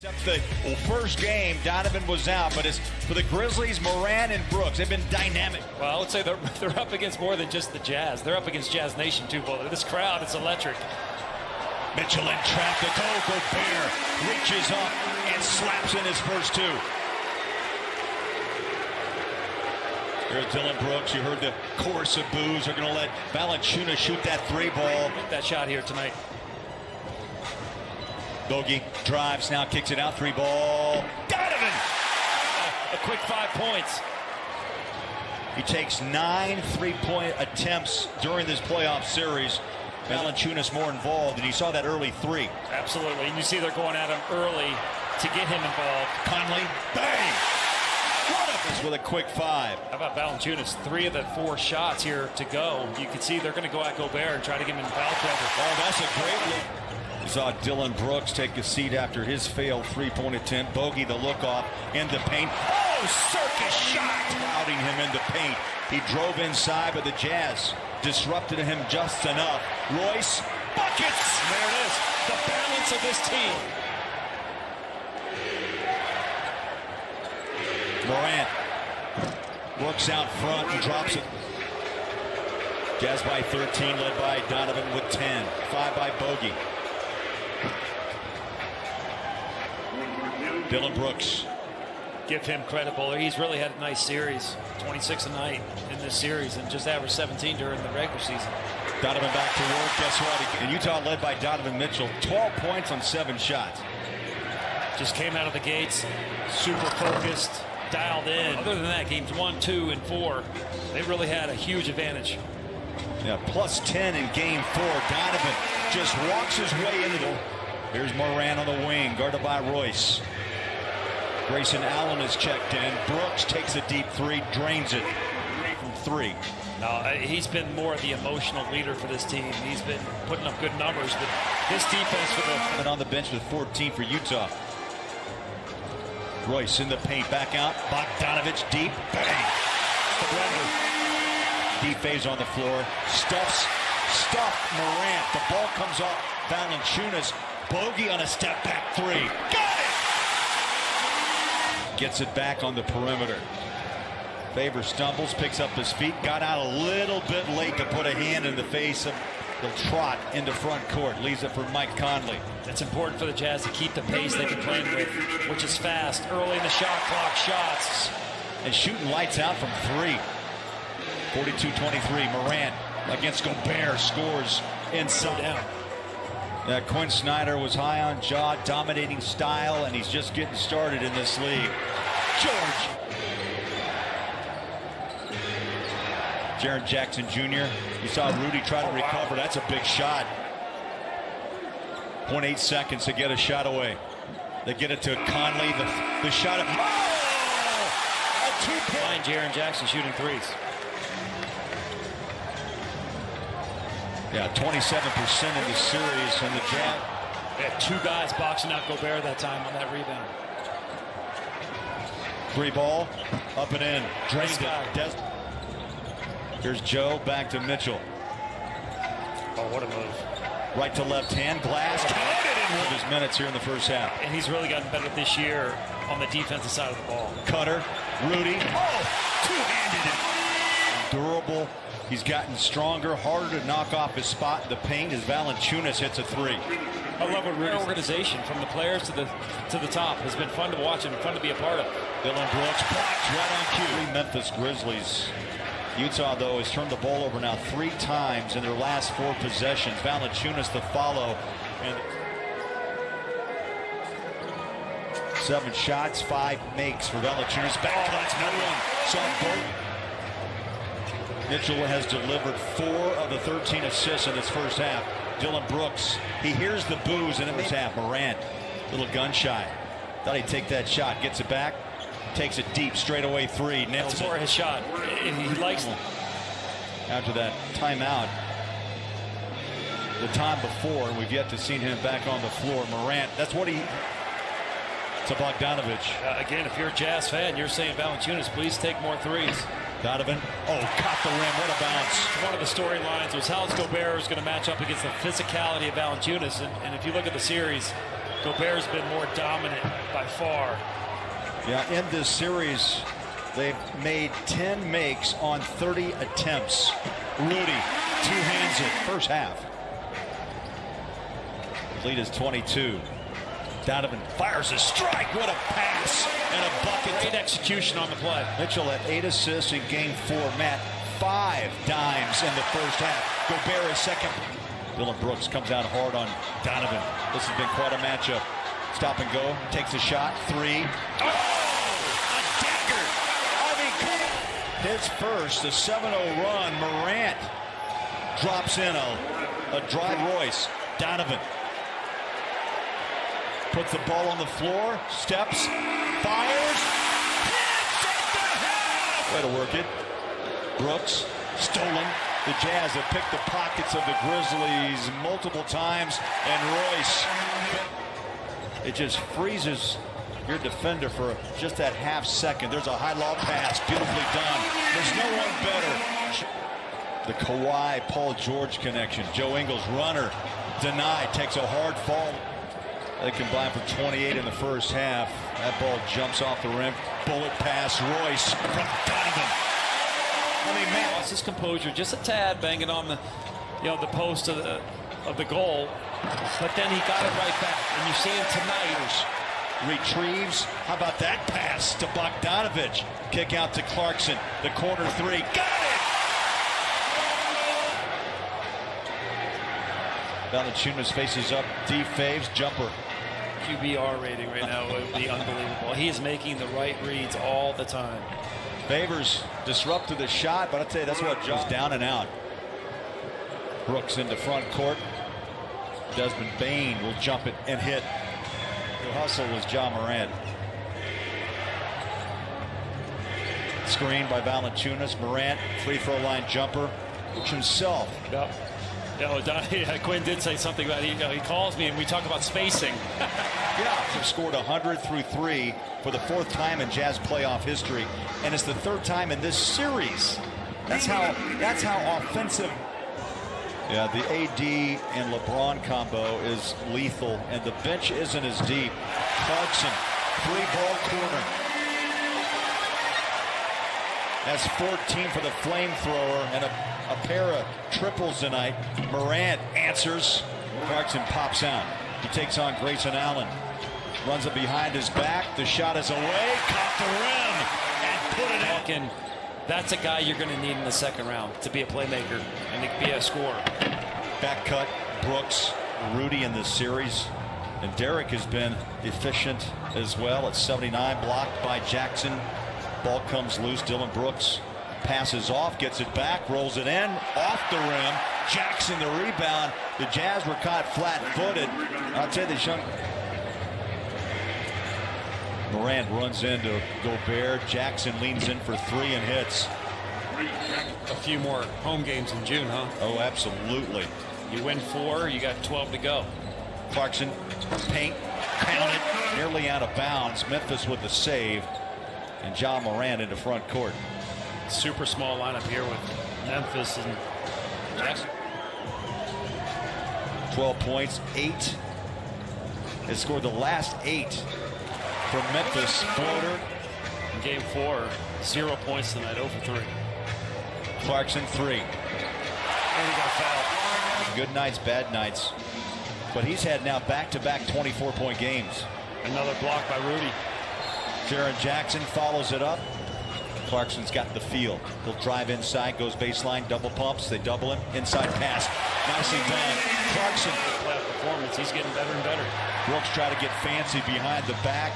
The first game, Donovan was out, but it's for the Grizzlies, Moran and Brooks. They've been dynamic. Well, I would say they're up against more than just the Jazz. They're up against Jazz Nation, too. But this crowd, it's electric. Mitchell in traffic. Oh, Gobert reaches up and slaps in his first two. Here's Dylan Brooks. You heard the chorus of boos. They're going to let Valanciunas shoot that three ball. That shot here tonight. Bogey drives, now kicks it out, three ball. Donovan! A quick 5 points. He takes 9 three-point attempts during this playoff series. Valanciunas more involved, and you saw that early three. Absolutely, and you see they're going at him early to get him involved. Conley, bang! What up is with a quick 5. How about Valanciunas? 3 of the 4 shots here to go. You can see they're going to go at Gobert and try to get him in foul trouble. Oh, that's a great look. We saw Dylan Brooks take a seat after his failed three-point attempt. Bogey the look-off in the paint. Oh, circus shot! Crowding him in the paint. He drove inside, but the Jazz disrupted him just enough. Royce, buckets! And there it is, the balance of this team. Morant works out front and drops it. Jazz by 13, led by Donovan with 10. 5 by Bogey. Dylan Brooks. Give him credit, Bowler. He's really had a nice series. 26 a night in this series and just averaged 17 during the regular season. Donovan back to work. Guess what? And Utah led by Donovan Mitchell. 12 points on 7 shots. Just came out of the gates, super focused, dialed in. Other than that, games 1, 2, and 4, they really had a huge advantage. Yeah, plus 10 in game 4. Donovan just walks his way into the... Here's Moran on the wing, guarded by Royce. Grayson Allen is checked in. Brooks takes a deep 3, drains it from 3. No, he's been more of the emotional leader for this team. He's been putting up good numbers, but this defense for the... And on the bench with 14 for Utah. Royce in the paint, back out. Bogdanovich deep, bang! Deep phase on the floor. Stuff Morant. The ball comes off Valanciunas. Bogey on a step back 3. Got it! Gets it back on the perimeter. Favor stumbles, picks up his feet, got out a little bit late to put a hand in the face of the trot into front court. Leaves it for Mike Conley. It's important for the Jazz to keep the pace they've been playing with, which is fast, early in the shot clock, shots. And shooting lights out from 3. 42-23, Morant against Gobert scores inside. Down. Yeah, Quinn Snyder was high on jaw, dominating style, and he's just getting started in this league. George. Jaren Jackson Jr. You saw Rudy try to recover. That's a big shot. 0.8 seconds to get a shot away. They get it to Conley. The shot. Oh! A 2-point. Jaren Jackson shooting 3s. Yeah, 27% in the series, and the Jazz. They had 2 guys boxing out Gobert that time on that rebound. 3 ball, up and in, drained it. Here's Joe, back to Mitchell. Oh, what a move. Right to left hand, Glass counted in one of his minutes here in the first half. And he's really gotten better this year on the defensive side of the ball. Cutter, Rudy, oh, two-handed it. Durable. He's gotten stronger, harder to knock off his spot in the paint as Valanciunas hits a 3. I love what Rudy's organization from the players to the top has been fun to watch and fun to be a part of. Dylan Brooks blocks right on cue. Memphis Grizzlies. Utah, though, has turned the ball over now 3 times in their last 4 possessions. Valanciunas to follow. And 7 shots, 5 makes for Valanciunas. Back cuts, no one. Saw both. Mitchell has delivered 4 of the 13 assists in this first half. Dylan Brooks, he hears the boos in the first half. Morant, little gun shy. Thought he'd take that shot. Gets it back. Takes it deep, straightaway 3. Nails That's more his shot. He likes it. After that timeout, the time before, and we've yet to see him back on the floor. Morant, that's what he... To Bogdanovich. Again, if you're a Jazz fan, you're saying Valanciunas, please take more 3s. Donovan, oh, caught the rim, what a bounce. One of the storylines was how Gobert is going to match up against the physicality of Valanciunas, and if you look at the series, Gobert's been more dominant by far. Yeah, in this series, they've made 10 makes on 30 attempts. Rudy, two-hands it, first half. The lead is 22. Donovan fires a strike. What a pass and a bucket. Great execution on the play. Mitchell had 8 assists in game 4. Matt, 5 dimes in the first half. Gobert is second. Dylan Brooks comes out hard on Donovan. This has been quite a matchup. Stop and go. Takes a shot. 3. Oh! A dagger. His first, a 7-0 run. Morant drops in a dry Royce. Donovan puts the ball on the floor, steps, fires, hits at the half! Way to work it. Brooks, stolen. The Jazz have picked the pockets of the Grizzlies multiple times, and Royce, it just freezes your defender for just that half second. There's a high-low pass, beautifully done. There's no one better. The Kawhi, Paul George connection. Joe Ingles, runner, denied, takes a hard fall. They combine for 28 in the first half. That ball jumps off the rim. Bullet pass, Royce from Donovan. I mean, man, lost his composure just a tad, banging on the, the post of the goal. But then he got it right back. And you see him tonight. Retrieves. How about that pass to Bogdanovich? Kick out to Clarkson. The corner 3. Got it! Valanciunas faces up. D faves. Jumper. QBR rating right now would be unbelievable. He is making the right reads all the time. Favors disrupted the shot, but I'll tell you, that's what goes down and out. Brooks into front court. Desmond Bane will jump it and hit. The hustle was Ja Morant. Screen by Valanciunas. Morant, free throw line jumper. Brooks himself. Yep. Quinn did say something about he calls me and we talk about spacing. Yeah, they've scored 100 through 3 for the 4th time in Jazz playoff history, and it's the 3rd time in this series. That's how offensive. Yeah, the AD and LeBron combo is lethal, and the bench isn't as deep. Clarkson, 3-ball corner. That's 14 for the flamethrower, and a pair of triples tonight. Morant answers. Clarkson pops out. He takes on Grayson Allen. Runs it behind his back. The shot is away. Caught the rim and put it in. That's a guy you're going to need in the second round to be a playmaker and to be a scorer. Back cut. Brooks, Rudy in this series. And Derek has been efficient as well at 79. Blocked by Jackson. Ball comes loose. Dylan Brooks passes off, gets it back, rolls it in, off the rim. Jackson the rebound. The Jazz were caught flat-footed. I'll tell you, they showed. Morant runs into Gobert. Jackson leans in for 3 and hits. A few more home games in June, huh? Oh, absolutely. You win 4, you got 12 to go. Clarkson, paint, counted, nearly out of bounds. Memphis with the save. And Ja Morant into front court. Super small lineup here with Memphis and Jackson. 12 points, 8. They scored the last 8 from Memphis. Floater. In game 4, 0 points tonight, 0 for 3. Clarkson 3. And he got fouled. Good nights, bad nights. But he's had now back-to-back 24-point games. Another block by Rudy. Jaren Jackson follows it up. Clarkson's got the feel. He'll drive inside, goes baseline, double pumps. They double him. Inside pass. Nicely done. Clarkson. Playoff performance. He's getting better and better. Brooks try to get fancy behind the back.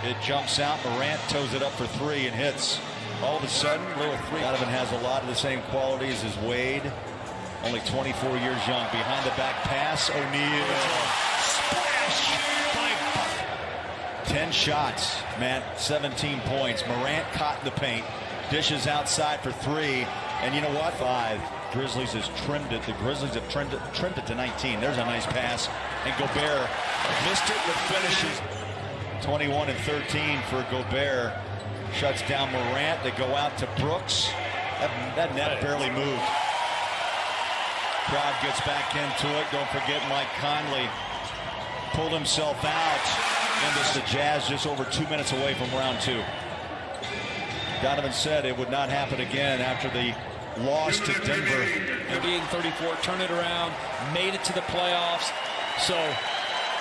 It jumps out. Morant toes it up for 3 and hits. All of a sudden, little 3. Donovan has a lot of the same qualities as Wade. Only 24 years young. Behind the back pass. O'Neal. Splash! 10 shots, Matt, 17 points. Morant caught in the paint, dishes outside for 3, and you know what? 5. Grizzlies has trimmed it. The Grizzlies have trimmed it to 19. There's a nice pass, and Gobert missed it with finishes. 21 and 13 for Gobert. Shuts down Morant. They go out to Brooks. That net barely moved. Crowd gets back into it. Don't forget Mike Conley pulled himself out. And this the Jazz just over 2 minutes away from round 2. Donovan said it would not happen again after the loss to Denver. 38-34, turn it around, made it to the playoffs. So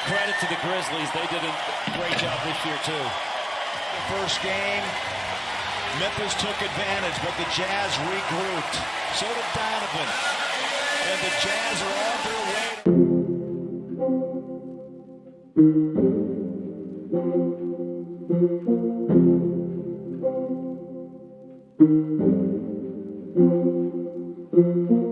credit to the Grizzlies. They did a great job this year too. The first game, Memphis took advantage, but the Jazz regrouped. So did Donovan. And the Jazz are on their way. Thank you.